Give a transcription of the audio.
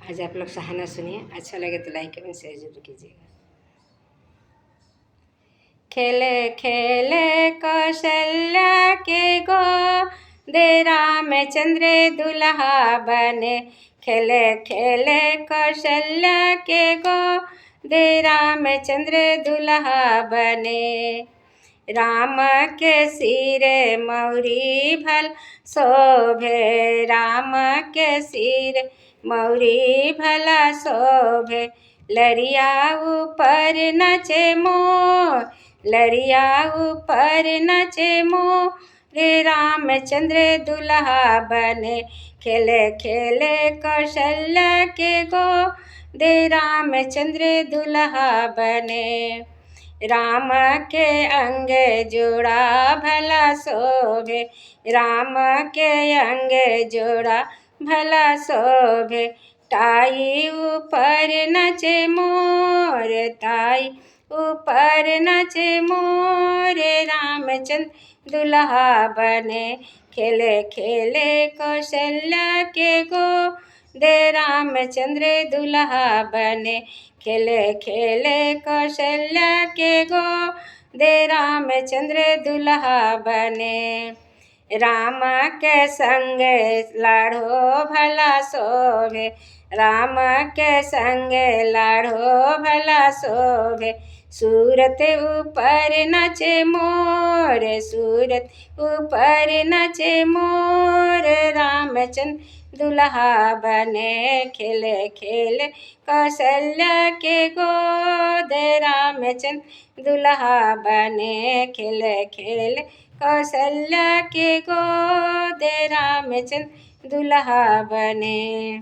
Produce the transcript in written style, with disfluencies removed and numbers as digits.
आज आप लोग सहाना सुनिए, अच्छा लगे तो लाइक कमेंट शेयर जरूर कीजिएगा। खेले खेले कौशल्या के गोदे रामचंद्र दुल्हा बने। खेले खेले कौशल्या के गोदे रामचंद्र दुल्हा बने। राम के सिरे मौरी भल शोभे, राम के सिर मौरी भला शोभे। लरिया ऊपर नचे मोर, लरिया ऊपर नचे मोर, रे रामचंद्र दुल्हा बने। खेले खेले कौशल्या के गोदे रामचंद्र दुल्हा बने। राम के अंग जोड़ा भला शोभे, राम के अंग जोड़ा भला शोभे। ताई ऊपर नचे मोर, ताई ऊपर नचे मोर, रामचंद्र दुल्हा बने। खेले खेले कौशल्या के गोदे रामचंद्र दुल्हा बने। खेले खेले कौशल्या के गोदे रामचंद्र दुल्हा बने। राम के संग लाढ़ो भला शोभे, राम के संग लाढ़ो भला शोभे। सूरत ऊपर नचे मोर, सूरत ऊपर नचे मोर, रामचंद्र दुल्हा बने। खेले खेले कौशल्या के गोदे रामचंद्र दुल्हा बने। खेले खेले कौशल्या के गोदे रामचंद्र दुल्हा बने।